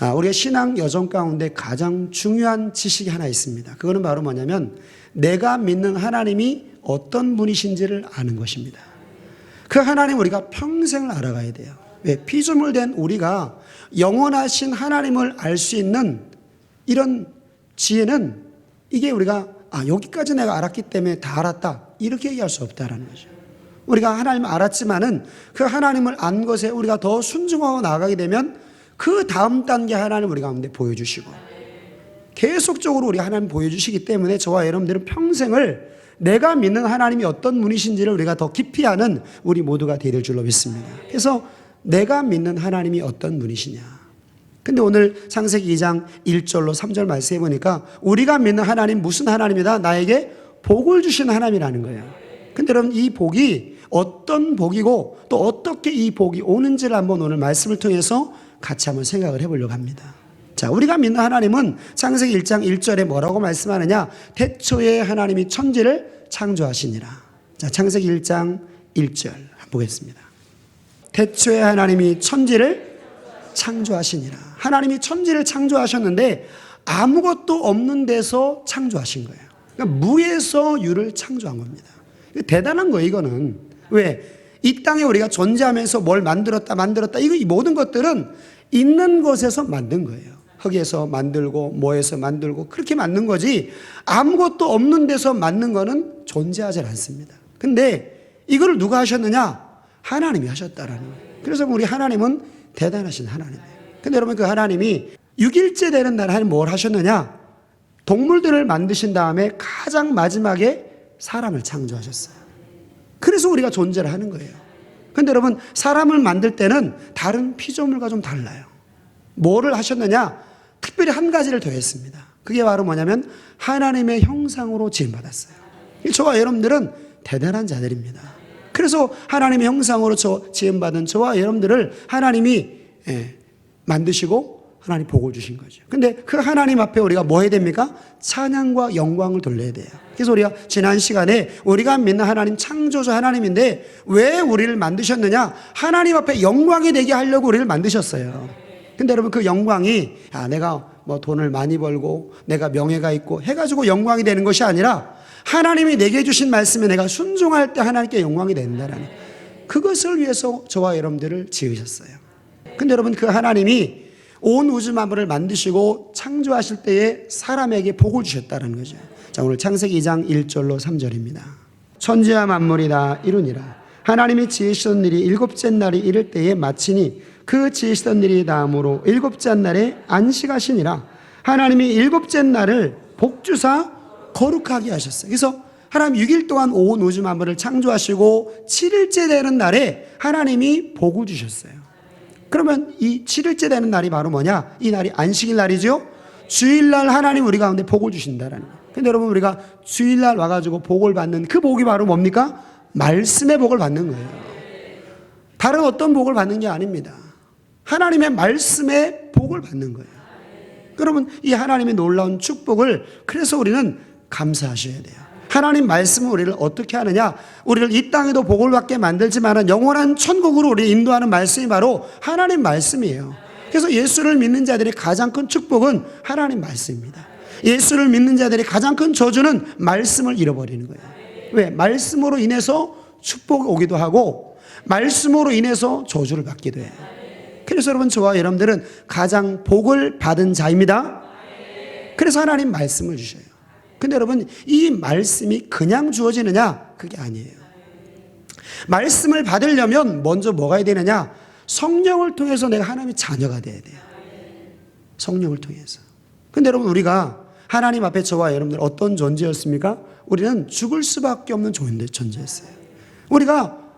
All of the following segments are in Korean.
우리의 신앙 여정 가운데 가장 중요한 지식이 하나 있습니다. 그거는 바로 뭐냐면 내가 믿는 하나님이 어떤 분이신지를 아는 것입니다. 그 하나님 우리가 평생을 알아가야 돼요. 왜? 피조물된 우리가 영원하신 하나님을 알 수 있는 이런 지혜는 이게 우리가 여기까지 내가 알았기 때문에 다 알았다 이렇게 얘기할 수 없다라는 거죠. 우리가 하나님을 알았지만은 그 하나님을 안 것에 우리가 더 순종하고 나아가게 되면 그 다음 단계 하나님 우리 가운데 보여주시고 계속적으로 우리 하나님 보여주시기 때문에 저와 여러분들은 평생을 내가 믿는 하나님이 어떤 분이신지를 우리가 더 깊이 아는 우리 모두가 되릴 줄로 믿습니다. 그래서 내가 믿는 하나님이 어떤 분이시냐. 근데 오늘 창세기 2장 1절로 3절 말씀해 보니까 우리가 믿는 하나님 무슨 하나님이다? 나에게 복을 주시는 하나님이라는 거예요. 근데 여러분 이 복이 어떤 복이고 또 어떻게 이 복이 오는지를 한번 오늘 말씀을 통해서 같이 한번 생각을 해보려고 합니다. 자, 우리가 믿는 하나님은 창세기 1장 1절에 뭐라고 말씀하느냐? 태초에 하나님이 천지를 창조하시니라. 자, 창세기 1장 1절 한번 보겠습니다. 태초에 하나님이 천지를 창조하시니라. 하나님이 천지를 창조하셨는데 아무것도 없는 데서 창조하신 거예요. 그러니까 무에서 유를 창조한 겁니다. 대단한 거예요, 이거는. 왜? 이 땅에 우리가 존재하면서 뭘 만들었다, 이 모든 것들은 있는 것에서 만든 거예요. 흙에서 만들고, 뭐에서 만들고, 그렇게 만든 거지, 아무것도 없는 데서 만든 거는 존재하지 않습니다. 근데 이걸 누가 하셨느냐? 하나님이 하셨다라는 거예요. 그래서 우리 하나님은 대단하신 하나님이에요. 근데 여러분 그 하나님이 6일째 되는 날 하나님 뭘 하셨느냐? 동물들을 만드신 다음에 가장 마지막에 사람을 창조하셨어요. 그래서 우리가 존재를 하는 거예요. 근데 여러분 사람을 만들 때는 다른 피조물과 좀 달라요. 뭐를 하셨느냐? 특별히 한 가지를 더했습니다. 그게 바로 뭐냐면 하나님의 형상으로 지음받았어요. 저와 여러분들은 대단한 자들입니다. 그래서 하나님의 형상으로 지음받은 저와 여러분들을 하나님이 만드시고 하나님 복을 주신 거죠. 근데 그 하나님 앞에 우리가 뭐 해야 됩니까? 찬양과 영광을 돌려야 돼요. 그래서 우리가 지난 시간에 우리가 믿는 하나님 창조주 하나님인데 왜 우리를 만드셨느냐? 하나님 앞에 영광이 되게 하려고 우리를 만드셨어요. 근데 여러분 그 영광이 내가 뭐 돈을 많이 벌고 내가 명예가 있고 해가지고 영광이 되는 것이 아니라 하나님이 내게 주신 말씀에 내가 순종할 때 하나님께 영광이 된다라는 그것을 위해서 저와 여러분들을 지으셨어요. 근데 여러분 그 하나님이 온 우주 만물을 만드시고 창조하실 때에 사람에게 복을 주셨다는 거죠. 자, 오늘 창세기 2장 1절로 3절입니다. 천지와 만물이 다 이루니라. 하나님이 지으시던 일이 일곱째 날이 이를 때에 마치니 그 지으시던 일이 다음으로 일곱째 날에 안식하시니라. 하나님이 일곱째 날을 복주사 거룩하게 하셨어요. 그래서 하나님 6일 동안 온 우주 만물을 창조하시고 7일째 되는 날에 하나님이 복을 주셨어요. 그러면 이 7일째 되는 날이 바로 뭐냐? 이 날이 안식일 날이죠. 주일날 하나님 우리 가운데 복을 주신다라는 거예요. 근데 여러분 우리가 주일날 와가지고 복을 받는 그 복이 바로 뭡니까? 말씀의 복을 받는 거예요. 다른 어떤 복을 받는 게 아닙니다. 하나님의 말씀의 복을 받는 거예요. 여러분 이 하나님의 놀라운 축복을 그래서 우리는 감사하셔야 돼요. 하나님 말씀은 우리를 어떻게 하느냐? 우리를 이 땅에도 복을 받게 만들지만 영원한 천국으로 우리를 인도하는 말씀이 바로 하나님 말씀이에요. 그래서 예수를 믿는 자들의 가장 큰 축복은 하나님 말씀입니다. 예수를 믿는 자들의 가장 큰 저주는 말씀을 잃어버리는 거예요. 왜? 말씀으로 인해서 축복이 오기도 하고 말씀으로 인해서 저주를 받기도 해요. 그래서 여러분 저와 여러분들은 가장 복을 받은 자입니다. 그래서 하나님 말씀을 주셔요. 근데 여러분 이 말씀이 그냥 주어지느냐? 그게 아니에요. 말씀을 받으려면 먼저 뭐가 해야 되느냐? 성령을 통해서 내가 하나님의 자녀가 돼야 돼요. 성령을 통해서. 근데 여러분 우리가 하나님 앞에 저와 여러분들 어떤 존재였습니까? 우리는 죽을 수밖에 없는 존재였어요.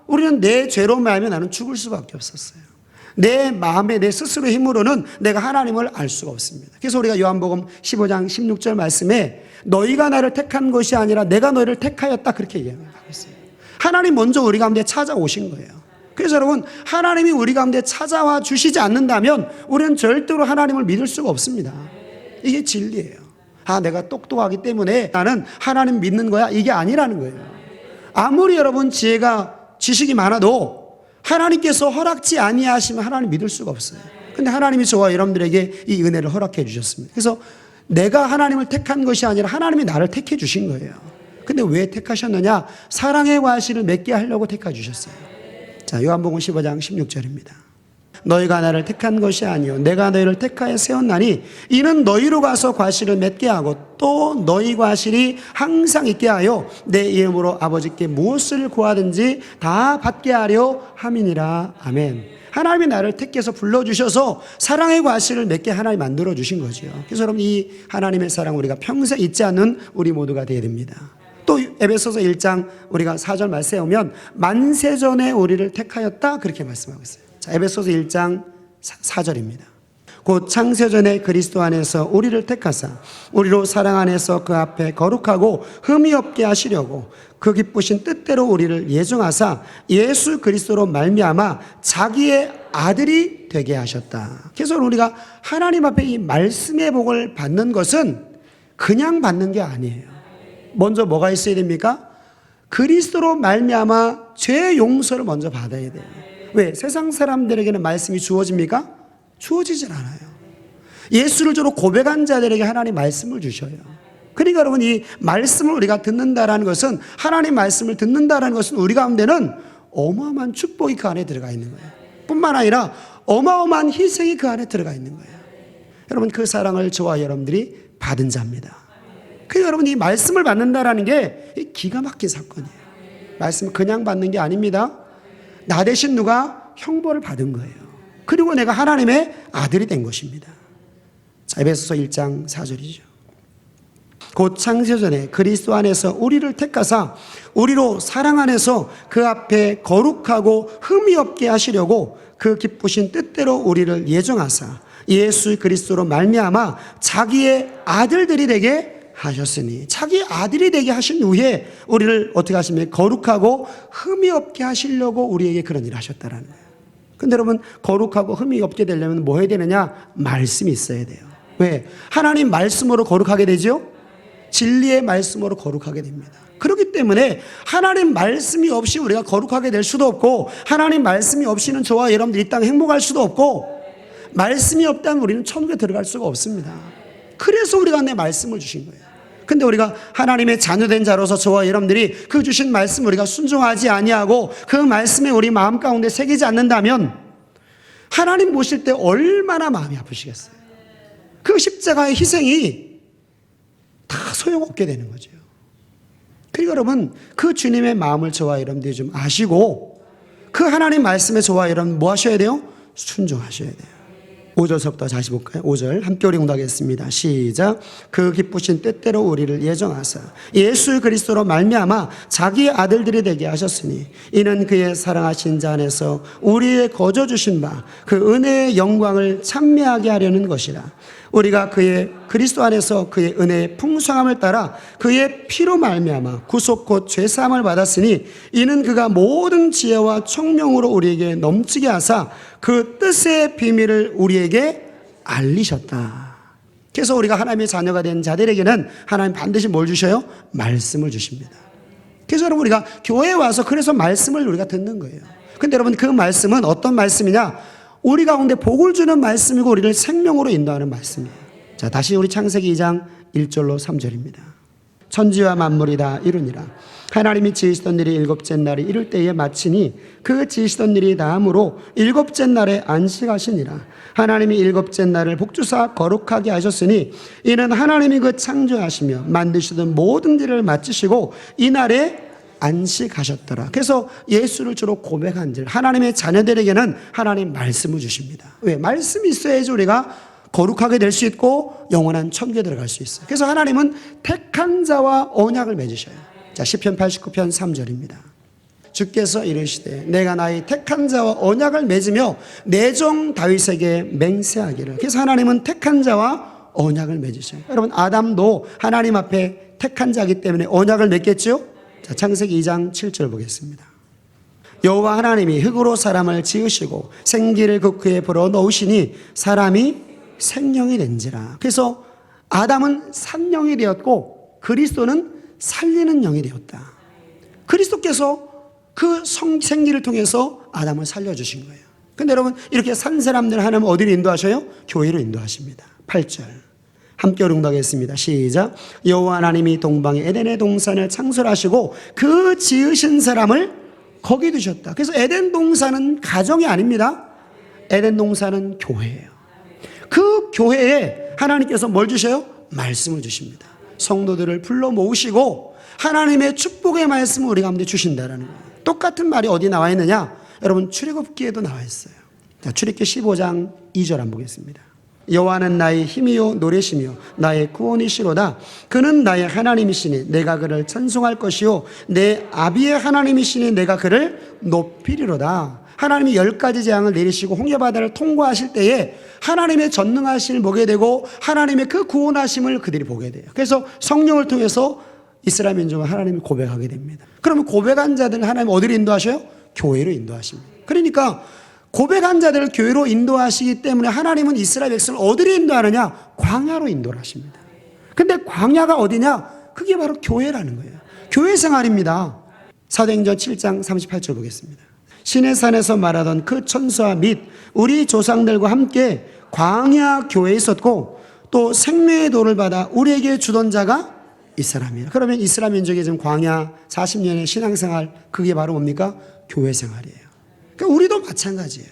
우리는 내 죄로 말하면 나는 죽을 수밖에 없었어요. 내 마음에 내 스스로의 힘으로는 내가 하나님을 알 수가 없습니다. 그래서 우리가 요한복음 15장 16절 말씀에 너희가 나를 택한 것이 아니라 내가 너희를 택하였다 그렇게 얘기하고 있어요. 하나님 먼저 우리 가운데 찾아오신 거예요. 그래서 여러분 하나님이 우리 가운데 찾아와 주시지 않는다면 우리는 절대로 하나님을 믿을 수가 없습니다. 이게 진리예요. 내가 똑똑하기 때문에 나는 하나님 믿는 거야 이게 아니라는 거예요. 아무리 여러분 지식이 많아도 하나님께서 허락지 아니하시면 하나님 믿을 수가 없어요. 근데 하나님이 저와 여러분들에게 이 은혜를 허락해 주셨습니다. 그래서 내가 하나님을 택한 것이 아니라 하나님이 나를 택해 주신 거예요. 근데 왜 택하셨느냐? 사랑의 과실을 맺게 하려고 택해 주셨어요. 자, 요한복음 15장 16절입니다. 너희가 나를 택한 것이 아니요 내가 너희를 택하여 세웠나니 이는 너희로 가서 과실을 맺게 하고 또 너희 과실이 항상 있게 하여 내 이름으로 아버지께 무엇을 구하든지 다 받게 하려 함이니라. 아멘. 하나님이 나를 택해서 불러주셔서 사랑의 과실을 맺게 하나님 만들어주신 거죠. 그래서 여러분, 이 하나님의 사랑 우리가 평생 잊지 않는 우리 모두가 되어야 됩니다. 또 에베소서 1장 우리가 4절 말씀에 오면 만세전에 우리를 택하였다 그렇게 말씀하고 있어요. 자, 에베소서 1장 4절입니다. 곧 창세전에 그리스도 안에서 우리를 택하사 우리로 사랑 안에서 그 앞에 거룩하고 흠이 없게 하시려고 그 기쁘신 뜻대로 우리를 예정하사 예수 그리스도로 말미암아 자기의 아들이 되게 하셨다. 그래서 우리가 하나님 앞에 이 말씀의 복을 받는 것은 그냥 받는 게 아니에요. 먼저 뭐가 있어야 됩니까? 그리스도로 말미암아 죄 용서를 먼저 받아야 돼요. 왜? 세상 사람들에게는 말씀이 주어집니까? 주어지질 않아요. 예수를 주로 고백한 자들에게 하나님 말씀을 주셔요. 그러니까 여러분, 이 말씀을 우리가 듣는다라는 것은, 하나님 말씀을 듣는다라는 것은 우리 가운데는 어마어마한 축복이 그 안에 들어가 있는 거예요. 뿐만 아니라 어마어마한 희생이 그 안에 들어가 있는 거예요. 여러분, 그 사랑을 저와 여러분들이 받은 자입니다. 그래서 여러분, 이 말씀을 받는다라는 게 기가 막힌 사건이에요. 말씀을 그냥 받는 게 아닙니다. 나 대신 누가 형벌을 받은 거예요. 그리고 내가 하나님의 아들이 된 것입니다. 자, 에베소서 1장 4절이죠. 곧 창세전에 그리스도 안에서 우리를 택하사 우리로 사랑 안에서 그 앞에 거룩하고 흠이 없게 하시려고 그 기쁘신 뜻대로 우리를 예정하사 예수 그리스도로 말미암아 자기의 아들들이 되게 하셨으니, 자기 아들이 되게 하신 후에 우리를 어떻게 하시면 거룩하고 흠이 없게 하시려고 우리에게 그런 일을 하셨다라는 거예요. 근데 여러분, 거룩하고 흠이 없게 되려면 뭐 해야 되느냐? 말씀이 있어야 돼요. 왜? 하나님 말씀으로 거룩하게 되죠? 진리의 말씀으로 거룩하게 됩니다. 그렇기 때문에 하나님 말씀이 없이 우리가 거룩하게 될 수도 없고, 하나님 말씀이 없이는 저와 여러분들 이 땅에 행복할 수도 없고, 말씀이 없다면 우리는 천국에 들어갈 수가 없습니다. 그래서 우리가 내 말씀을 주신 거예요. 근데 우리가 하나님의 자녀된 자로서 저와 여러분들이 그 주신 말씀 우리가 순종하지 아니하고 그 말씀에 우리 마음 가운데 새기지 않는다면 하나님 보실 때 얼마나 마음이 아프시겠어요. 그 십자가의 희생이 다 소용없게 되는 거죠. 그러니까 여러분, 그 주님의 마음을 저와 여러분들이 좀 아시고 그 하나님 말씀에 저와 여러분 뭐 하셔야 돼요? 순종하셔야 돼요. 5절서부터 다시 볼까요? 5절 함께 우리 공부하겠습니다. 시작. 그 기쁘신 뜻대로 우리를 예정하사 예수 그리스도로 말미암아 자기의 아들들이 되게 하셨으니 이는 그의 사랑하신 자 안에서 우리의 거저 주신 바 그 은혜의 영광을 찬미하게 하려는 것이라. 우리가 그의 그리스도 안에서 그의 은혜의 풍성함을 따라 그의 피로 말미암아 구속 곧 죄사함을 받았으니 이는 그가 모든 지혜와 총명으로 우리에게 넘치게 하사 그 뜻의 비밀을 우리에게 알리셨다. 그래서 우리가 하나님의 자녀가 된 자들에게는 하나님 반드시 뭘 주셔요? 말씀을 주십니다. 그래서 여러분, 우리가 교회에 와서 그래서 말씀을 우리가 듣는 거예요. 근데 여러분, 그 말씀은 어떤 말씀이냐? 우리 가운데 복을 주는 말씀이고 우리를 생명으로 인도하는 말씀이에요. 자, 다시 우리 창세기 2장 1절로 3절입니다. 천지와 만물이 다 이루니라. 하나님이 지으시던 일이 일곱째 날이 이룰 때에 마치니 그 지으시던 일이 다함으로 일곱째 날에 안식하시니라. 하나님이 일곱째 날을 복주사 거룩하게 하셨으니 이는 하나님이 그 창조하시며 만드시던 모든 일을 마치시고 이 날에 안식하셨더라. 그래서 예수를 주로 고백한 자, 하나님의 자녀들에게는 하나님 말씀을 주십니다. 왜? 말씀이 있어야지 우리가 거룩하게 될 수 있고 영원한 천국에 들어갈 수 있어요. 그래서 하나님은 택한 자와 언약을 맺으셔요. 자, 시편 89편 3절입니다. 주께서 이르시되 내가 나의 택한 자와 언약을 맺으며 내 종 다윗에게 맹세하기를. 그래서 하나님은 택한 자와 언약을 맺으셔요. 여러분, 아담도 하나님 앞에 택한 자이기 때문에 언약을 맺겠죠? 자, 창세기 2장 7절 보겠습니다. 여호와 하나님이 흙으로 사람을 지으시고 생기를 그 그에 불어 넣으시니 사람이 생명이 된지라. 그래서 아담은 산영이 되었고 그리스도는 살리는 영이 되었다. 그리스도께서 그 생기를 통해서 아담을 살려주신 거예요. 근데 여러분 이렇게 산 사람들 하나님 어디로 인도하셔요? 교회로 인도하십니다. 8절 함께 응답하겠습니다. 시작. 여호와 하나님이 동방에 에덴의 동산을 창설하시고 그 지으신 사람을 거기 두셨다. 그래서 에덴 동산은 가정이 아닙니다. 에덴 동산은 교회예요. 그 교회에 하나님께서 뭘 주셔요? 말씀을 주십니다. 성도들을 불러 모으시고 하나님의 축복의 말씀을 우리 가운데 주신다라는 거예요. 똑같은 말이 어디 나와 있느냐? 여러분 출애굽기에도 나와 있어요. 자, 출애굽기 15장 2절 한번 보겠습니다. 여호와는 나의 힘이요 노래시며 나의 구원이시로다. 그는 나의 하나님이시니 내가 그를 찬송할 것이요 내 아비의 하나님이시니 내가 그를 높이리로다. 하나님이 10가지 재앙을 내리시고 홍해바다를 통과하실 때에 하나님의 전능하심을 보게 되고 하나님의 그 구원하심을 그들이 보게 돼요. 그래서 성령을 통해서 이스라엘 민족은 하나님을 고백하게 됩니다. 그러면 고백한 자들은 하나님 어디로 인도하셔요? 교회로 인도하십니다. 그러니까 고백한 자들을 교회로 인도하시기 때문에 하나님은 이스라엘 백성을 어디로 인도하느냐? 광야로 인도를 하십니다. 근데 광야가 어디냐? 그게 바로 교회라는 거예요. 교회 생활입니다. 사도행전 7장 38절 보겠습니다. 시내산에서 말하던 그 천사와 및 우리 조상들과 함께 광야 교회에 있었고 또 생명의 도를 받아 우리에게 주던 자가 이 사람이에요. 그러면 이스라엘 민족의 지금 광야 40년의 신앙생활, 그게 바로 뭡니까? 교회 생활이에요. 그러니까 우리도 마찬가지예요.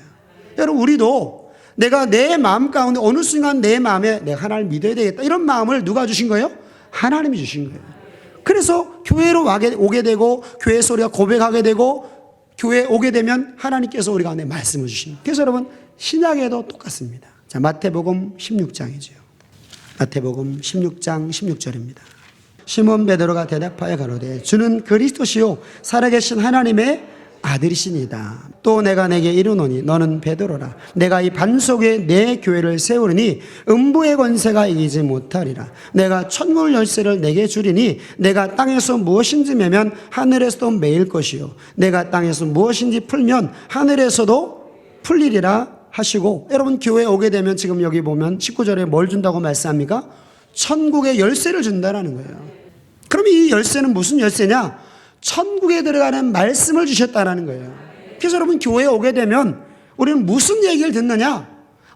여러분 우리도 내가 내 마음 가운데 어느 순간 내 마음에 내가 하나님을 믿어야 되겠다 이런 마음을 누가 주신 거예요? 하나님이 주신 거예요. 그래서 교회로 오게 되고 교회에서 우리가 고백하게 되고 교회에 오게 되면 하나님께서 우리 가운데 말씀을 주십니다. 그래서 여러분 신약에도 똑같습니다. 자, 마태복음 16장이죠. 마태복음 16장 16절입니다. 시몬 베드로가 대답하여 가로되 주는 그리스도시요 살아계신 하나님의 아들이시니다. 또 내가 내게 이르노니 너는 베드로라. 내가 이 반석에 내 교회를 세우리니 음부의 권세가 이기지 못하리라. 내가 천국 열쇠를 내게 주리니 내가 땅에서 무엇인지 매면 하늘에서도 매일 것이요 내가 땅에서 무엇인지 풀면 하늘에서도 풀리리라 하시고, 여러분 교회에 오게 되면 지금 여기 보면 19절에 뭘 준다고 말씀합니까? 천국의 열쇠를 준다라는 거예요. 그럼 이 열쇠는 무슨 열쇠냐? 천국에 들어가는 말씀을 주셨다라는 거예요. 그래서 여러분 교회에 오게 되면 우리는 무슨 얘기를 듣느냐?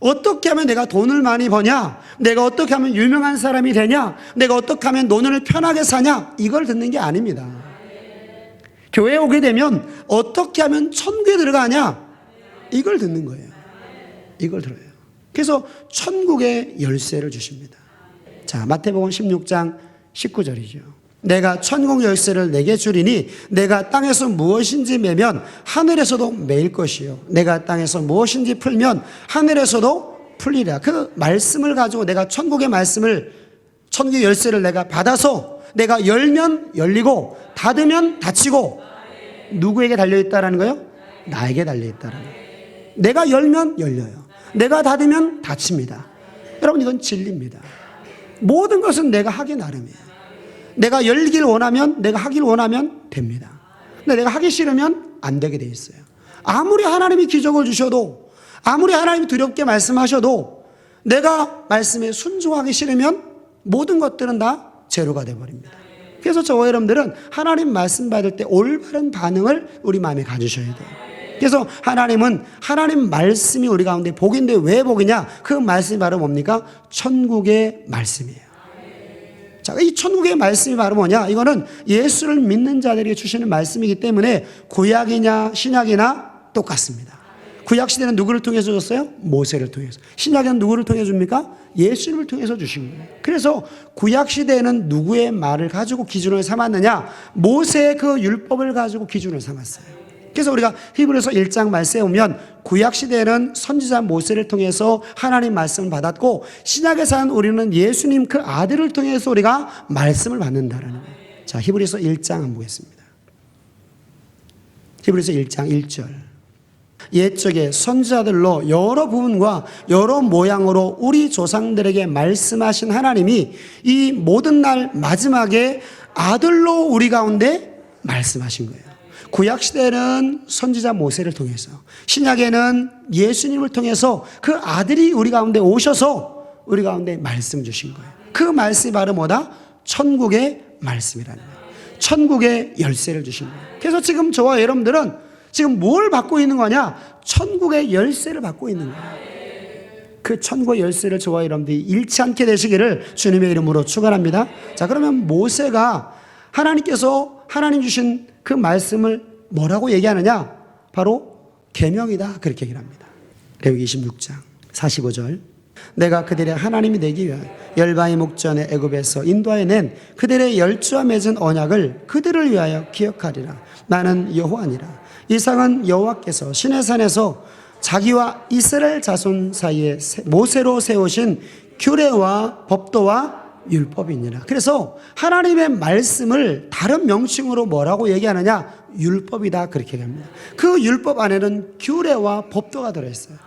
어떻게 하면 내가 돈을 많이 버냐? 내가 어떻게 하면 유명한 사람이 되냐? 내가 어떻게 하면 노년을 편하게 사냐? 이걸 듣는 게 아닙니다. 교회에 오게 되면 어떻게 하면 천국에 들어가냐? 이걸 듣는 거예요. 이걸 들어요. 그래서 천국의 열쇠를 주십니다. 자, 마태복음 16장 19절이죠. 내가 천국 열쇠를 내게 주리니 내가 땅에서 무엇인지 매면 하늘에서도 매일 것이요 내가 땅에서 무엇인지 풀면 하늘에서도 풀리라. 그 말씀을 가지고 내가 천국의 말씀을, 천국의 열쇠를 내가 받아서 내가 열면 열리고 닫으면 닫히고, 누구에게 달려있다라는 거예요? 나에게 달려있다라는 거예요. 내가 열면 열려요. 내가 닫으면 닫힙니다. 여러분 이건 진리입니다. 모든 것은 내가 하기 나름이에요. 내가 열길 원하면, 내가 하길 원하면 됩니다. 근데 내가 하기 싫으면 안 되게 돼 있어요. 아무리 하나님이 기적을 주셔도, 아무리 하나님이 두렵게 말씀하셔도 내가 말씀에 순종하기 싫으면 모든 것들은 다 제로가 돼버립니다. 그래서 저와 여러분들은 하나님 말씀 받을 때 올바른 반응을 우리 마음에 가지셔야 돼요. 그래서 하나님은 하나님 말씀이 우리 가운데 복인데 왜 복이냐? 그 말씀이 바로 뭡니까? 천국의 말씀이에요. 자, 이 천국의 말씀이 바로 뭐냐? 이거는 예수를 믿는 자들에게 주시는 말씀이기 때문에 구약이냐 신약이나 똑같습니다. 구약 시대는 누구를 통해서 줬어요? 모세를 통해서. 신약에는 누구를 통해 줍니까? 예수님을 통해서 주신 거예요. 그래서 구약 시대에는 누구의 말을 가지고 기준을 삼았느냐? 모세의 그 율법을 가지고 기준을 삼았어요. 그래서 우리가 히브리서 1장 말씀에 보면 구약 시대에는 선지자 모세를 통해서 하나님 말씀을 받았고, 신약에 산 우리는 예수님 그 아들을 통해서 우리가 말씀을 받는다라는 거예요. 자, 히브리서 1장 한번 보겠습니다. 히브리서 1장 1절. 옛적에 선지자들로 여러 부분과 여러 모양으로 우리 조상들에게 말씀하신 하나님이 이 모든 날 마지막에 아들로 우리 가운데 말씀하신 거예요. 구약시대는 선지자 모세를 통해서, 신약에는 예수님을 통해서 그 아들이 우리 가운데 오셔서 우리 가운데 말씀 주신 거예요. 그 말씀이 바로 뭐다? 천국의 말씀이라는 거예요. 천국의 열쇠를 주신 거예요. 그래서 지금 저와 여러분들은 지금 뭘 받고 있는 거냐? 천국의 열쇠를 받고 있는 거야. 그 천국의 열쇠를 저와 여러분들이 잃지 않게 되시기를 주님의 이름으로 축원합니다. 자, 그러면 모세가 하나님께서 하나님 주신 그 말씀을 뭐라고 얘기하느냐? 바로 계명이다, 그렇게 얘기를 합니다. 레위기 26장 45절. 내가 그들의 하나님이 되기 위하여 열방의 목전에 애굽에서 인도하여 낸 그들의 열주와 맺은 언약을 그들을 위하여 기억하리라. 나는 여호와니라. 이상은 여호와께서 시내산에서 자기와 이스라엘 자손 사이에 모세로 세우신 규례와 법도와 율법이니라. 그래서 하나님의 말씀을 다른 명칭으로 뭐라고 얘기하느냐? 율법이다, 그렇게 얘기합니다. 그 율법 안에는 규례와 법도가 들어있어요.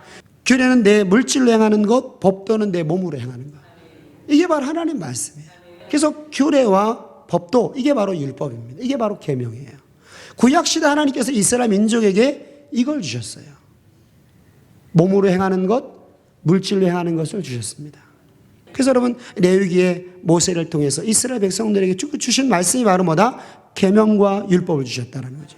규례는 내 물질로 행하는 것, 법도는 내 몸으로 행하는 것. 이게 바로 하나님 말씀이에요. 그래서 규례와 법도, 이게 바로 율법입니다. 이게 바로 계명이에요. 구약시대 하나님께서 이스라엘 민족에게 이걸 주셨어요. 몸으로 행하는 것, 물질로 행하는 것을 주셨습니다. 그래서 여러분, 레위기의 모세를 통해서 이스라엘 백성들에게 주신 말씀이 바로 뭐다? 계명과 율법을 주셨다는 거죠.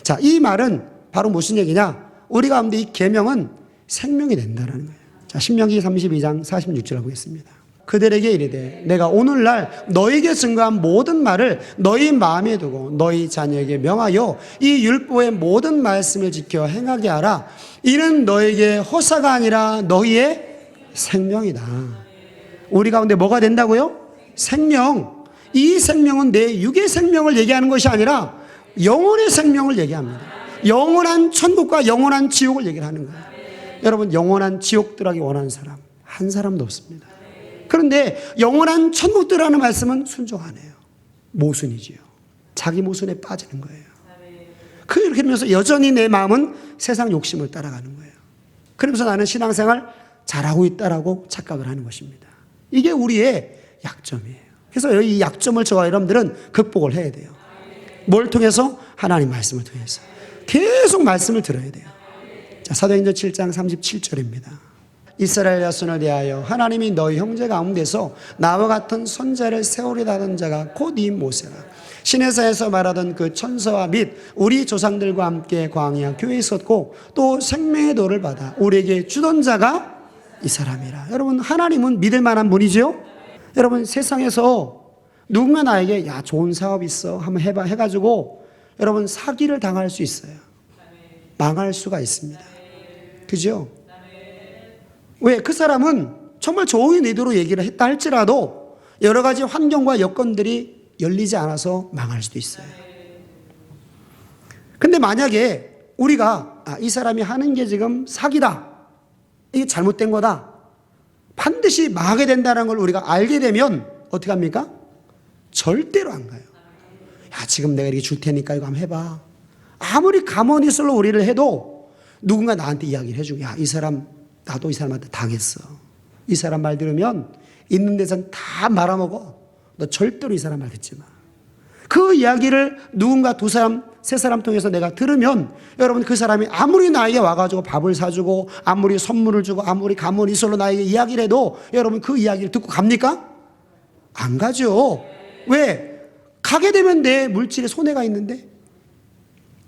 자, 이 말은 바로 무슨 얘기냐? 우리 가운데 이 계명은 생명이 된다는 거예요. 자, 신명기 32장 46절을 보겠습니다. 그들에게 이르되 내가 오늘날 너에게 증거한 모든 말을 너희 마음에 두고 너희 자녀에게 명하여 이 율법의 모든 말씀을 지켜 행하게 하라. 이는 너에게 허사가 아니라 너희의 생명이다. 우리 가운데 뭐가 된다고요? 생명. 이 생명은 내 육의 생명을 얘기하는 것이 아니라 영혼의 생명을 얘기합니다. 영원한 천국과 영원한 지옥을 얘기를 하는 거예요. 여러분, 영원한 지옥 들어가기 원하는 사람 한 사람도 없습니다. 그런데 영원한 천국 들어가는 말씀은 순종하네요. 모순이지요. 자기 모순에 빠지는 거예요. 그렇게 하면서 여전히 내 마음은 세상 욕심을 따라가는 거예요. 그러면서 나는 신앙생활 잘하고 있다라고 착각을 하는 것입니다. 이게 우리의 약점이에요. 그래서 이 약점을 저와 여러분들은 극복을 해야 돼요. 뭘 통해서? 하나님 말씀을 통해서. 계속 말씀을 들어야 돼요. 자, 사도행전 7장 37절입니다. 이스라엘 자손을 대하여 하나님이 너희 형제 가운데서 나와 같은 선자를 세우리라 하던 자가 곧 이 모세라. 시내산에서 말하던 그 천사와 및 우리 조상들과 함께 광야 교회에 있었고 또 생명의 도를 받아 우리에게 주던 자가 이 사람이라. 여러분, 하나님은 믿을 만한 분이죠. 여러분, 세상에서 누군가 나에게 야, 좋은 사업 있어 한번 해봐 해가지고 여러분 사기를 당할 수 있어요. 망할 수가 있습니다. 그죠? 왜? 그 사람은 정말 좋은 의도로 얘기를 했다 할지라도 여러 가지 환경과 여건들이 열리지 않아서 망할 수도 있어요. 근데 만약에 우리가 이 사람이 하는 게 지금 사기다, 이게 잘못된 거다, 반드시 망하게 된다는 걸 우리가 알게 되면 어떻게 합니까? 절대로 안 가요. 야, 지금 내가 이렇게 줄 테니까 이거 한번 해봐. 아무리 가머니슬로 우리를 해도 누군가 나한테 이야기를 해주고, 야, 이 사람, 나도 이 사람한테 당했어. 이 사람 말 들으면 있는 데선 다 말아먹어. 너 절대로 이 사람 말 듣지 마. 그 이야기를 누군가 두 사람, 세 사람 통해서 내가 들으면 여러분, 그 사람이 아무리 나에게 와가지고 밥을 사주고 아무리 선물을 주고 아무리 가문이설로 나에게 이야기를 해도 여러분 그 이야기를 듣고 갑니까? 안 가죠. 왜? 가게 되면 내 물질에 손해가 있는데.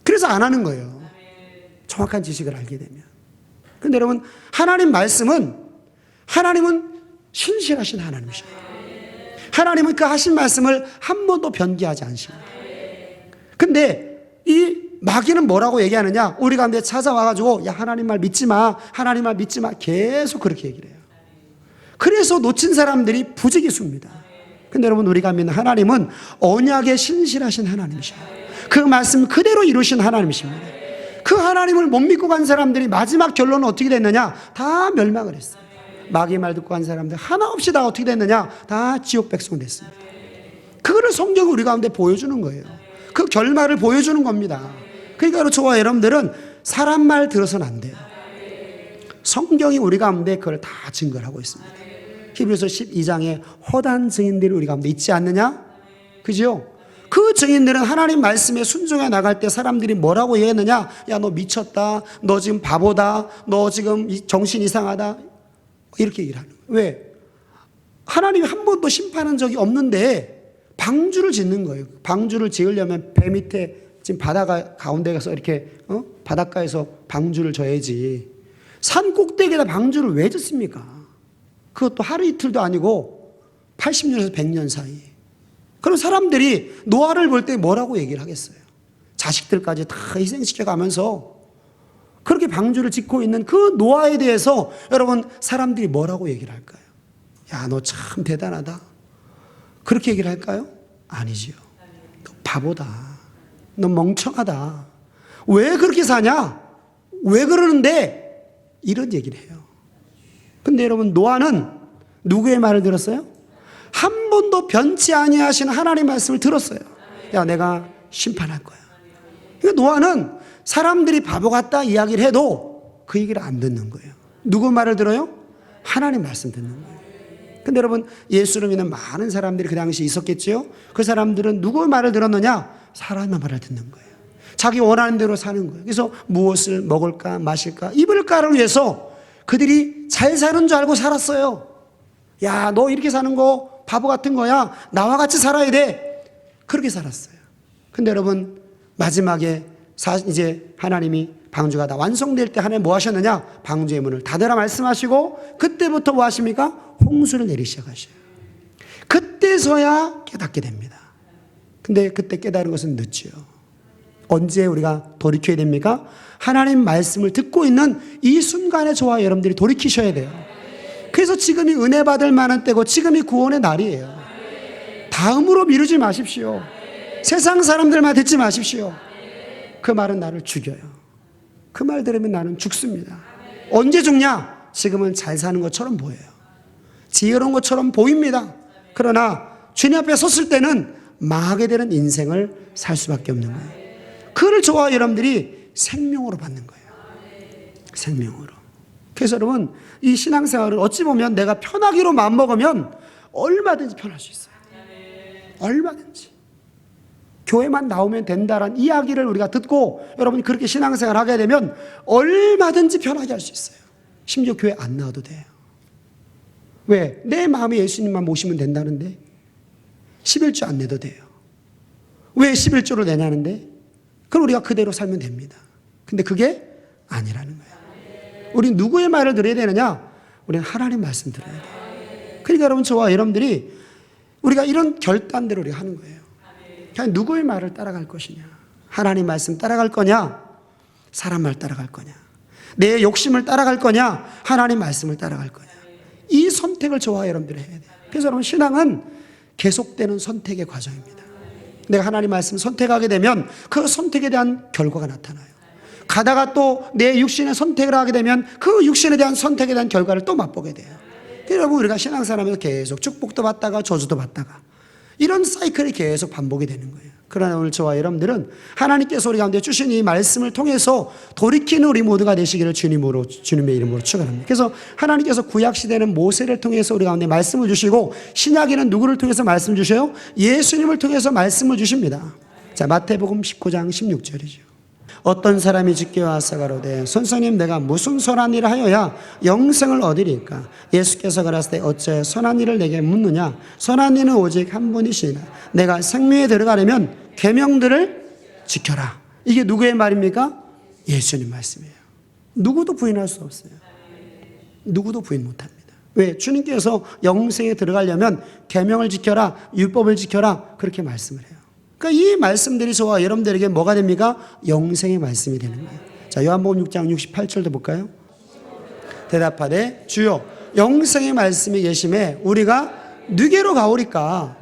그래서 안 하는 거예요. 정확한 지식을 알게 되면. 그런데 여러분, 하나님은 신실하신 하나님이십니다. 하나님은 그 하신 말씀을 한 번도 변기하지 않으십니다. 근데 이 마귀는 뭐라고 얘기하느냐? 우리 가운데 찾아와가지고, 야, 하나님 말 믿지 마. 하나님 말 믿지 마. 계속 그렇게 얘기를 해요. 그래서 놓친 사람들이 부지기수입니다. 근데 여러분, 우리가 믿는 하나님은 언약에 신실하신 하나님이십니다. 그 말씀 그대로 이루신 하나님이십니다. 그 하나님을 못 믿고 간 사람들이 마지막 결론은 어떻게 됐느냐? 다 멸망을 했어요. 마귀의 말 듣고 간 사람들 하나 없이 다 어떻게 됐느냐? 다 지옥 백성 됐습니다. 그거를 성경이 우리 가운데 보여주는 거예요. 그 결말을 보여주는 겁니다. 그러니까 저와 여러분들은 사람 말 들어서는 안 돼요. 성경이 우리 가운데 그걸 다 증거를 하고 있습니다. 히브리서 12장에 허다한 증인들이 우리 가운데 있지 않느냐? 그죠? 그 증인들은 하나님 말씀에 순종해 나갈 때 사람들이 뭐라고 얘기했느냐? 야, 너 미쳤다. 너 지금 바보다. 너 지금 정신 이상하다. 이렇게 얘기를 하는 거예요. 왜? 하나님이 한 번도 심판한 적이 없는데 방주를 짓는 거예요. 방주를 지으려면 배 밑에 지금 바다가 가운데 가서 이렇게 바닷가에서 방주를 져야지 산 꼭대기에다 방주를 왜 졌습니까? 그것도 하루 이틀도 아니고 80년에서 100년 사이. 그럼 사람들이 노아를 볼 때 뭐라고 얘기를 하겠어요? 자식들까지 다 희생시켜 가면서 그렇게 방주를 짓고 있는 그 노아에 대해서 여러분 사람들이 뭐라고 얘기를 할까요? 야, 너 참 대단하다. 그렇게 얘기를 할까요? 아니지요. 너 바보다. 너 멍청하다. 왜 그렇게 사냐? 왜 그러는데? 이런 얘기를 해요. 근데 여러분 노아는 누구의 말을 들었어요? 한 번도 변치 아니하시는 하나님의 말씀을 들었어요. 야, 내가 심판할 거야. 그러니까 노아는 사람들이 바보 같다 이야기를 해도 그 얘기를 안 듣는 거예요. 누구 말을 들어요? 하나님 말씀 듣는 거예요. 근데 여러분 예수를 믿는 많은 사람들이 그 당시에 있었겠죠. 그 사람들은 누구 말을 들었느냐? 사람의 말을 듣는 거예요. 자기 원하는 대로 사는 거예요. 그래서 무엇을 먹을까 마실까 입을까를 위해서 그들이 잘 사는 줄 알고 살았어요. 야, 너 이렇게 사는 거 바보 같은 거야. 나와 같이 살아야 돼. 그렇게 살았어요. 근데 여러분 마지막에 이제 하나님이 방주가 다 완성될 때 하나님 뭐 하셨느냐? 방주의 문을 닫으라 말씀하시고 그때부터 뭐 하십니까? 홍수를 내리기 시작하셔요. 그때서야 깨닫게 됩니다. 근데 그때 깨달은 것은 늦지요. 언제 우리가 돌이켜야 됩니까? 하나님 말씀을 듣고 있는 이 순간에 저와 여러분들이 돌이키셔야 돼요. 그래서 지금이 은혜 받을 만한 때고 지금이 구원의 날이에요. 다음으로 미루지 마십시오. 세상 사람들만 듣지 마십시오. 그 말은 나를 죽여요. 그 말 들으면 나는 죽습니다. 언제 죽냐? 지금은 잘 사는 것처럼 보여요. 지혜로운 것처럼 보입니다. 그러나 주님 앞에 섰을 때는 망하게 되는 인생을 살 수밖에 없는 거예요. 그를 저와 여러분들이 생명으로 받는 거예요. 생명으로. 그래서 여러분 이 신앙생활을 어찌 보면 내가 편하기로 마음먹으면 얼마든지 편할 수 있어요. 얼마든지. 교회만 나오면 된다라는 이야기를 우리가 듣고 여러분이 그렇게 신앙생활을 하게 되면 얼마든지 편하게 할 수 있어요. 심지어 교회 안 나와도 돼요. 왜? 내 마음에 예수님만 모시면 된다는데 11조 안 내도 돼요. 왜 11조를 내냐는데 그럼 우리가 그대로 살면 됩니다. 근데 그게 아니라는 거예요. 우리는 누구의 말을 들어야 되느냐? 우리는 하나님 말씀 들어야 돼요. 그러니까 여러분 저와 여러분들이 우리가 이런 결단대로 우리가 하는 거예요. 그냥 누구의 말을 따라갈 것이냐? 하나님 말씀 따라갈 거냐? 사람 말 따라갈 거냐? 내 욕심을 따라갈 거냐? 하나님 말씀을 따라갈 거냐? 이 선택을 저와 여러분들이 해야 돼요. 그래서 여러분 신앙은 계속되는 선택의 과정입니다. 내가 하나님 말씀 선택하게 되면 그 선택에 대한 결과가 나타나요. 가다가 또 내 육신의 선택을 하게 되면 그 육신에 대한 선택에 대한 결과를 또 맛보게 돼요. 여러분 우리가 신앙생활하면서 계속 축복도 받다가 저주도 받다가 이런 사이클이 계속 반복이 되는 거예요. 그러나 오늘 저와 여러분들은 하나님께서 우리 가운데 주신 이 말씀을 통해서 돌이키는 우리 모두가 되시기를 주님의 이름으로 축원합니다. 그래서 하나님께서 구약시대는 모세를 통해서 우리 가운데 말씀을 주시고 신약에는 누구를 통해서 말씀 주셔요? 예수님을 통해서 말씀을 주십니다. 자, 마태복음 19장 16절이죠. 어떤 사람이 주께 와서 가로되 선생님 내가 무슨 선한 일을 하여야 영생을 얻으리까? 예수께서 가라사대 어찌하여 선한 일을 내게 묻느냐? 선한 이는 오직 한 분이시니라. 내가 생명에 들어가려면 계명들을 지켜라. 이게 누구의 말입니까? 예수님 말씀이에요. 누구도 부인할 수 없어요. 누구도 부인 못합니다. 왜? 주님께서 영생에 들어가려면 계명을 지켜라, 율법을 지켜라 그렇게 말씀을 해요. 그러니까 이 말씀들이 저와 여러분들에게 뭐가 됩니까? 영생의 말씀이 되는 거예요. 자, 요한복음 6장 68절도 볼까요? 대답하되 주여 영생의 말씀이 계심에 우리가 누게로 가오리까?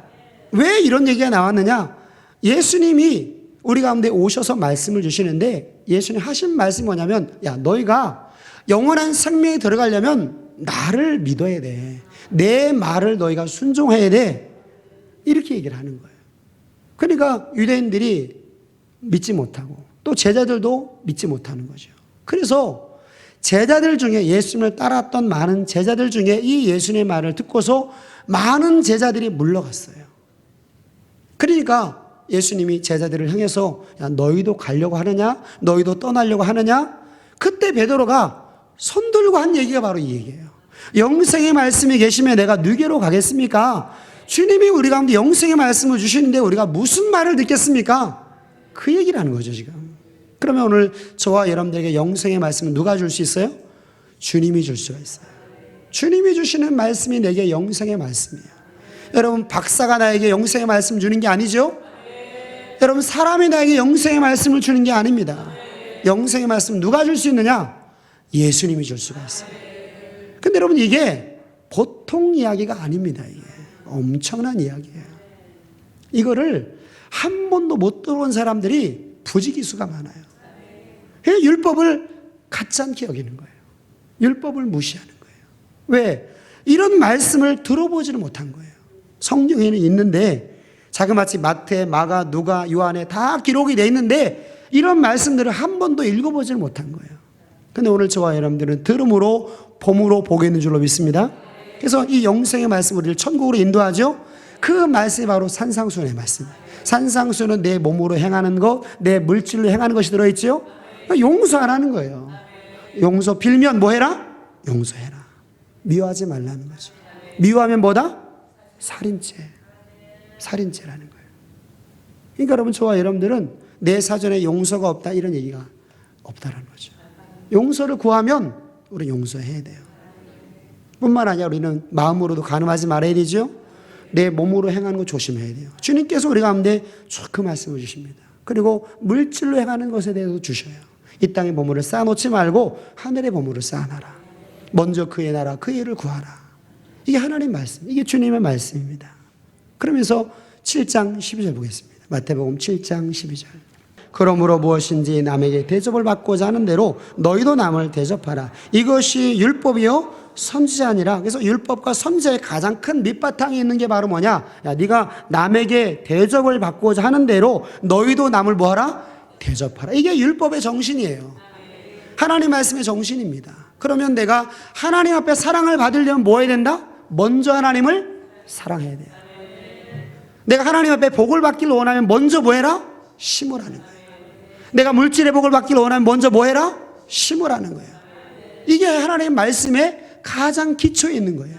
왜 이런 얘기가 나왔느냐? 예수님이 우리 가운데 오셔서 말씀을 주시는데 예수님 하신 말씀이 뭐냐면 야 너희가 영원한 생명에 들어가려면 나를 믿어야 돼. 내 말을 너희가 순종해야 돼. 이렇게 얘기를 하는 거예요. 그러니까 유대인들이 믿지 못하고 또 제자들도 믿지 못하는 거죠. 그래서 제자들 중에 예수님을 따랐던 많은 제자들 중에 이 예수님의 말을 듣고서 많은 제자들이 물러갔어요. 그러니까 예수님이 제자들을 향해서 야, 너희도 가려고 하느냐? 너희도 떠나려고 하느냐? 그때 베드로가 손들고 한 얘기가 바로 이 얘기예요. 영생의 말씀이 계시면 내가 누게로 가겠습니까? 주님이 우리 가운데 영생의 말씀을 주시는데 우리가 무슨 말을 듣겠습니까? 그 얘기를 하는 거죠, 지금. 그러면 오늘 저와 여러분들에게 영생의 말씀은 누가 줄 수 있어요? 주님이 줄 수가 있어요. 주님이 주시는 말씀이 내게 영생의 말씀이에요. 여러분, 박사가 나에게 영생의 말씀 주는 게 아니죠? 여러분, 사람이 나에게 영생의 말씀을 주는 게 아닙니다. 영생의 말씀 누가 줄 수 있느냐? 예수님이 줄 수가 있어요. 근데 여러분, 이게 보통 이야기가 아닙니다. 이게 엄청난 이야기예요. 이거를 한 번도 못 들어온 사람들이 부지기수가 많아요. 그냥 율법을 갖지 않게 여기는 거예요. 율법을 무시하는 거예요. 왜? 이런 말씀을 들어보지는 못한 거예요. 성경에는 있는데, 자그마치 마태, 마가, 누가, 요한에 다 기록이 되어 있는데 이런 말씀들을 한 번도 읽어보지는 못한 거예요. 근데 오늘 저와 여러분들은 들음으로 봄으로 보게 있는 줄로 믿습니다. 그래서 이 영생의 말씀 우리를 천국으로 인도하죠. 그 말씀이 바로 산상수훈의 말씀이에요. 산상수훈은 내 몸으로 행하는 것, 내 물질로 행하는 것이 들어있죠. 용서하라는 거예요. 용서 빌면 뭐 해라? 용서해라. 미워하지 말라는 거죠. 미워하면 뭐다? 살인죄라는 거예요. 그러니까 여러분, 저와 여러분들은 내 사전에 용서가 없다 이런 얘기가 없다라는 거죠. 용서를 구하면 우리 용서해야 돼요. 뿐만 아니라 우리는 마음으로도 간음하지 말아야 되죠. 내 몸으로 행하는 거 조심해야 돼요. 주님께서 우리 가운데 그 말씀을 주십니다. 그리고 물질로 행하는 것에 대해서도 주셔요. 이 땅의 보물을 쌓아놓지 말고 하늘의 보물을 쌓아놔라. 먼저 그의 나라 그 일을 구하라. 이게 하나님 말씀, 이게 주님의 말씀입니다. 그러면서 7장 12절 보겠습니다. 마태복음 7장 12절. 그러므로 무엇인지 남에게 대접을 받고자 하는 대로 너희도 남을 대접하라. 이것이 율법이요 선지자니라. 그래서 율법과 선지자의 가장 큰 밑바탕이 있는 게 바로 뭐냐? 야, 네가 남에게 대접을 받고자 하는 대로 너희도 남을 뭐하라? 대접하라. 이게 율법의 정신이에요. 하나님 말씀의 정신입니다. 그러면 내가 하나님 앞에 사랑을 받으려면 뭐 해야 된다? 먼저 하나님을 사랑해야 돼요. 내가 하나님 앞에 복을 받기를 원하면 먼저 뭐 해라? 심으라는 거예요. 내가 물질의 복을 받기를 원하면 먼저 뭐 해라? 심으라는 거예요. 이게 하나님의 말씀의 가장 기초에 있는 거예요.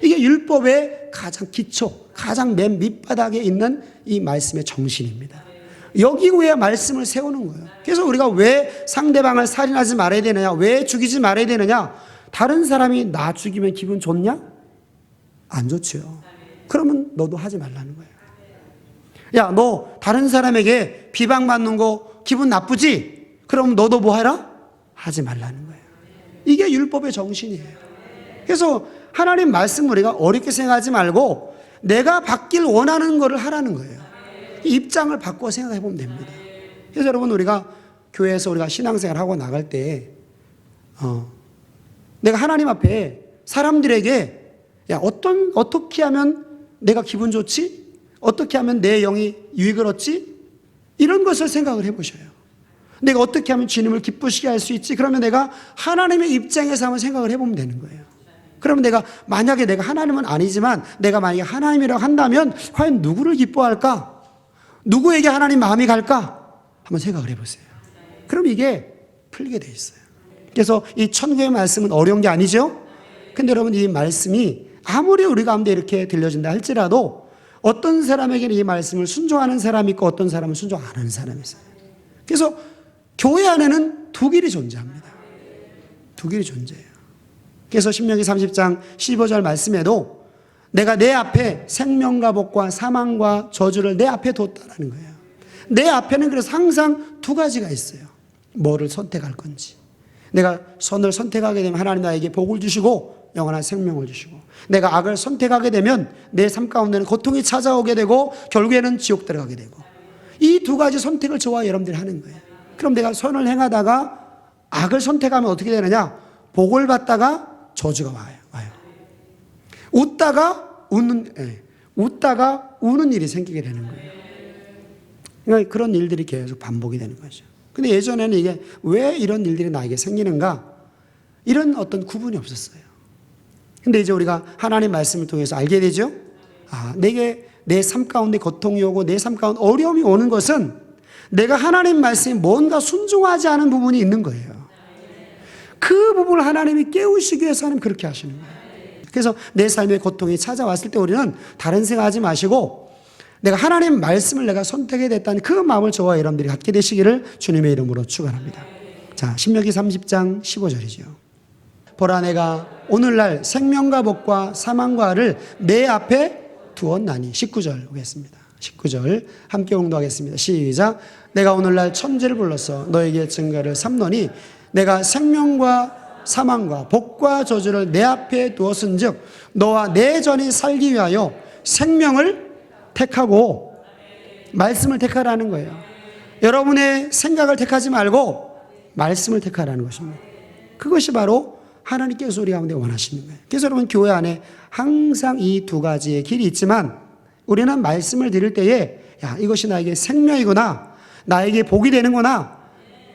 이게 율법의 가장 기초, 가장 맨 밑바닥에 있는 이 말씀의 정신입니다. 여기 위에 말씀을 세우는 거예요. 그래서 우리가 왜 상대방을 살인하지 말아야 되느냐? 왜 죽이지 말아야 되느냐? 다른 사람이 나 죽이면 기분 좋냐? 안 좋죠. 그러면 너도 하지 말라는 거예요. 야, 너 다른 사람에게 비방받는 거 기분 나쁘지? 그럼 너도 뭐 해라? 하지 말라는 거예요. 이게 율법의 정신이에요. 그래서 하나님 말씀 우리가 어렵게 생각하지 말고 내가 받길 원하는 거를 하라는 거예요. 입장을 바꿔 생각해 보면 됩니다. 그래서 여러분, 우리가 교회에서 우리가 신앙생활 하고 나갈 때 내가 하나님 앞에 사람들에게 야, 어떻게 하면 내가 기분 좋지? 어떻게 하면 내 영이 유익을 얻지? 이런 것을 생각을 해보셔요. 내가 어떻게 하면 주님을 기쁘시게 할 수 있지? 그러면 내가 하나님의 입장에서 한번 생각을 해보면 되는 거예요. 그러면 내가 만약에 내가 하나님은 아니지만 내가 만약에 하나님이라고 한다면 과연 누구를 기뻐할까? 누구에게 하나님 마음이 갈까? 한번 생각을 해보세요. 그럼 이게 풀리게 돼 있어요. 그래서 이 천국의 말씀은 어려운 게 아니죠? 근데 여러분, 이 말씀이 아무리 우리 가운데 이렇게 들려진다 할지라도 어떤 사람에게는 이 말씀을 순종하는 사람이 있고 어떤 사람은 순종 안 하는 사람이 있어요. 그래서 교회 안에는 두 길이 존재합니다. 두 길이 존재해요. 그래서 신명기 30장 15절 말씀에도 내가 내 앞에 생명과 복과 사망과 저주를 내 앞에 뒀다라는 거예요. 내 앞에는 그래서 항상 두 가지가 있어요. 뭐를 선택할 건지. 내가 선을 선택하게 되면 하나님 나에게 복을 주시고 영원한 생명을 주시고, 내가 악을 선택하게 되면 내 삶 가운데는 고통이 찾아오게 되고 결국에는 지옥 들어가게 되고, 이 두 가지 선택을 저와 여러분들이 하는 거예요. 그럼 내가 선을 행하다가 악을 선택하면 어떻게 되느냐? 복을 받다가 저주가 와요. 웃다가 우는 일이 생기게 되는 거예요. 그러니까 그런 일들이 계속 반복이 되는 거죠. 근데 예전에는 이게 왜 이런 일들이 나에게 생기는가? 이런 어떤 구분이 없었어요. 근데 이제 우리가 하나님 말씀을 통해서 알게 되죠? 내게 내 삶 가운데 고통이 오고 내 삶 가운데 어려움이 오는 것은 내가 하나님 말씀에 뭔가 순종하지 않은 부분이 있는 거예요. 그 부분을 하나님이 깨우시기 위해서 하나님 그렇게 하시는 거예요. 그래서 내 삶에 고통이 찾아왔을 때 우리는 다른 생각하지 마시고 내가 하나님 말씀을 내가 선택해야 됐다는 그 마음을 저와 여러분들이 갖게 되시기를 주님의 이름으로 축원합니다. 자, 신명기 30장 15절이죠. 보라, 내가 오늘날 생명과 복과 사망과 를 내 앞에 두었나니. 19절 보겠습니다. 19절 함께 공독하겠습니다. 시작. 내가 오늘날 천지를 불러서 너에게 증거를 삼노니 내가 생명과 사망과 복과 저주를 내 앞에 두었은즉 너와 내 전이 살기 위하여 생명을 택하고, 말씀을 택하라는 거예요. 여러분의 생각을 택하지 말고 말씀을 택하라는 것입니다. 그것이 바로 하나님께서 우리 가운데 원하시는 거예요. 그래서 여러분, 교회 안에 항상 이 두 가지의 길이 있지만 우리는 말씀을 드릴 때에 야, 이것이 나에게 생명이구나, 나에게 복이 되는구나,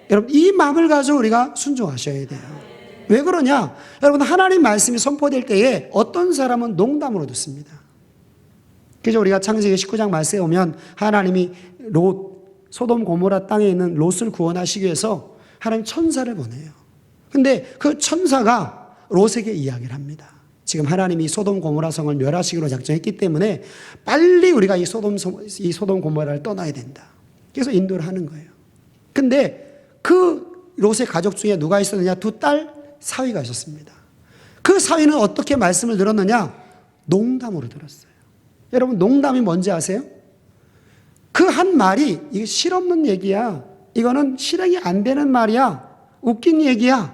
여러분 이 마음을 가지고 우리가 순종하셔야 돼요. 왜 그러냐? 여러분, 하나님 말씀이 선포될 때에 어떤 사람은 농담으로 듣습니다. 그래서 우리가 창세기 19장 말씀에 오면 하나님이 소돔 고모라 땅에 있는 롯을 구원하시기 위해서 하나님 천사를 보내요. 근데 그 천사가 롯에게 이야기를 합니다. 지금 하나님이 소돔 고모라 성을 멸하시기로 작정했기 때문에 빨리 우리가 이 소돔 고모라를 떠나야 된다. 그래서 인도를 하는 거예요. 근데 그 롯의 가족 중에 누가 있었느냐? 두 딸 사위가 있었습니다. 그 사위는 어떻게 말씀을 들었느냐? 농담으로 들었어요. 여러분, 농담이 뭔지 아세요? 그 한 말이 이게 실없는 얘기야, 이거는 실행이 안 되는 말이야, 웃긴 얘기야,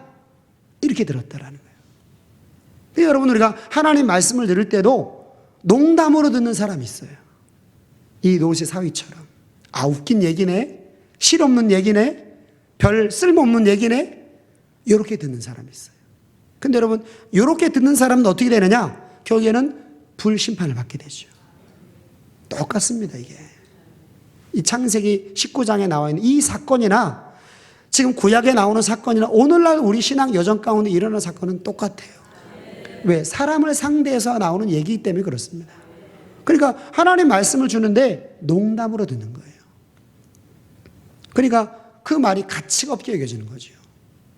이렇게 들었다라는 거예요. 근데 여러분, 우리가 하나님 말씀을 들을 때도 농담으로 듣는 사람이 있어요. 이 롯의 사위처럼. 아, 웃긴 얘기네, 실없는 얘기네, 별 쓸모없는 얘기네, 이렇게 듣는 사람이 있어요. 근데 여러분, 이렇게 듣는 사람은 어떻게 되느냐? 결국에는 불심판을 받게 되죠. 똑같습니다. 이게 이 창세기 19장에 나와 있는 이 사건이나 지금 구약에 나오는 사건이나 오늘날 우리 신앙 여정 가운데 일어나는 사건은 똑같아요. 왜? 사람을 상대해서 나오는 얘기이기 때문에 그렇습니다. 그러니까 하나님 말씀을 주는데 농담으로 듣는 거예요. 그러니까 그 말이 가치가 없게 여겨지는 거죠.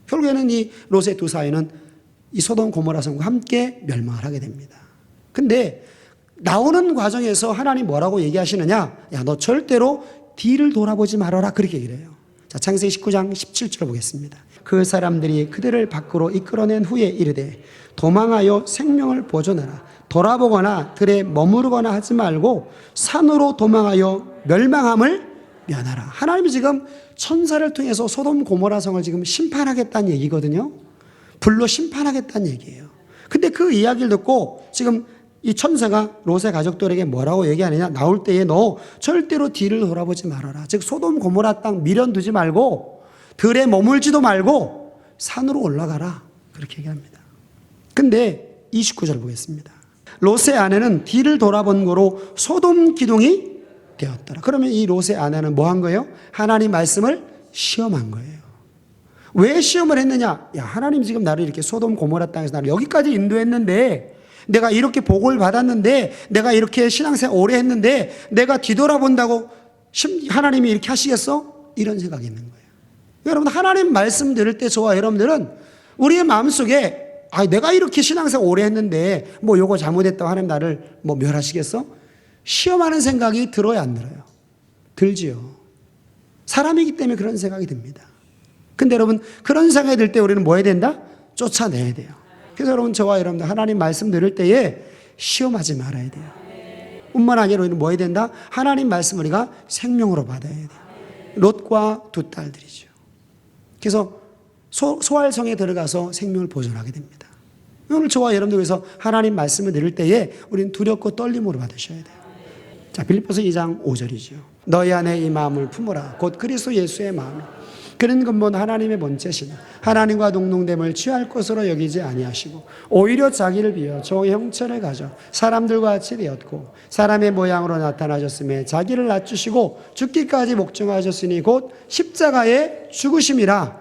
결국에는 이 롯의 두 사위는 이 소돔 고모라 성과 함께 멸망을 하게 됩니다. 근데 나오는 과정에서 하나님 뭐라고 얘기하시느냐? 야, 너 절대로 뒤를 돌아보지 말아라, 그렇게 얘기를 해요. 자, 창세기 19장 17절 보겠습니다. 그 사람들이 그들을 밖으로 이끌어낸 후에 이르되 도망하여 생명을 보존하라. 돌아보거나 들에 머무르거나 하지 말고 산으로 도망하여 멸망함을 면하라. 하나님이 지금 천사를 통해서 소돔 고모라 성을 지금 심판하겠다는 얘기거든요. 불로 심판하겠다는 얘기예요. 근데 그 이야기를 듣고 지금 이 천사가 롯의 가족들에게 뭐라고 얘기하느냐? 나올 때에 너 절대로 뒤를 돌아보지 말아라. 즉 소돔 고모라 땅 미련 두지 말고 들에 머물지도 말고 산으로 올라가라, 그렇게 얘기합니다. 근데 29절 보겠습니다. 롯의 아내는 뒤를 돌아본 거로 소돔 기둥이 되었더라. 그러면 이 롯의 아내는 뭐 한 거예요? 하나님 말씀을 시험한 거예요. 왜 시험을 했느냐? 야, 하나님 지금 나를 이렇게 소돔 고모라 땅에서 나를 여기까지 인도했는데, 내가 이렇게 복을 받았는데, 내가 이렇게 신앙생활 오래 했는데 내가 뒤돌아본다고 하나님이 이렇게 하시겠어? 이런 생각이 있는 거예요. 여러분, 하나님 말씀 들을 때 저와 여러분들은 우리의 마음속에 아, 내가 이렇게 신앙생활 오래 했는데 뭐 요거 잘못했다고 하나님 나를 뭐 멸하시겠어? 시험하는 생각이 들어야 안 들어요? 들지요. 사람이기 때문에 그런 생각이 듭니다. 근데 여러분, 그런 생각이 들 때 우리는 뭐 해야 된다? 쫓아내야 돼요. 그래서 여러분, 저와 여러분들 하나님 말씀 들을 때에 시험하지 말아야 돼요. 뿐만 아니라 우리는 뭐 해야 된다? 하나님 말씀 우리가 생명으로 받아야 돼요. 롯과 두 딸들이죠. 그래서 소알성에 들어가서 생명을 보존하게 됩니다. 오늘 저와 여러분들 위해서 하나님 말씀을 들을 때에 우리는 두렵고 떨림으로 받으셔야 돼요. 자, 빌립보서 2장 5절이죠. 너희 안에 이 마음을 품으라. 곧 그리스도 예수의 마음. 그는 근본 하나님의 본체시나 하나님과 동등됨을 취할 것으로 여기지 아니하시고 오히려 자기를 비워 저 형체를 가져 사람들과 같이 되었고 사람의 모양으로 나타나셨음에 자기를 낮추시고 죽기까지 복종하셨으니 곧 십자가에 죽으심이라.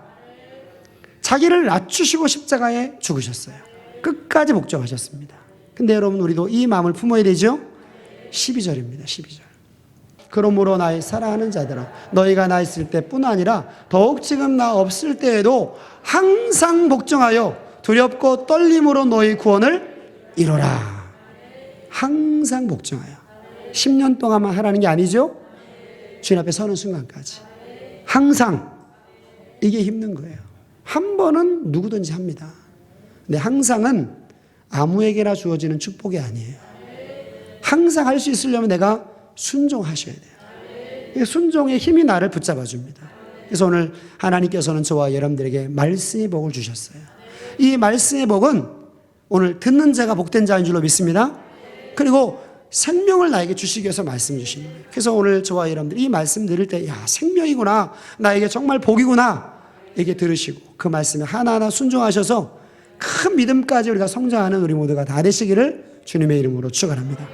자기를 낮추시고 십자가에 죽으셨어요. 끝까지 복종하셨습니다. 근데 여러분, 우리도 이 마음을 품어야 되죠? 12절입니다. 12절. 그러므로 나의 사랑하는 자들아, 너희가 나 있을 때뿐 아니라 더욱 지금 나 없을 때에도 항상 복종하여 두렵고 떨림으로 너희 구원을 이루라. 항상 복종하여. 10년 동안만 하라는 게 아니죠. 주님 앞에 서는 순간까지. 항상. 이게 힘든 거예요. 한 번은 누구든지 합니다. 근데 항상은 아무에게나 주어지는 축복이 아니에요. 항상 할 수 있으려면 내가 순종하셔야 돼요. 순종의 힘이 나를 붙잡아 줍니다. 그래서 오늘 하나님께서는 저와 여러분들에게 말씀의 복을 주셨어요. 이 말씀의 복은 오늘 듣는 자가 복된 자인 줄로 믿습니다. 그리고 생명을 나에게 주시기 위해서 말씀 주시는 거예요. 그래서 오늘 저와 여러분들이 이 말씀 들을 때, 야, 생명이구나. 나에게 정말 복이구나. 이게 들으시고 그 말씀에 하나하나 순종하셔서 큰 믿음까지 우리가 성장하는 우리 모두가 다 되시기를 주님의 이름으로 축원합니다.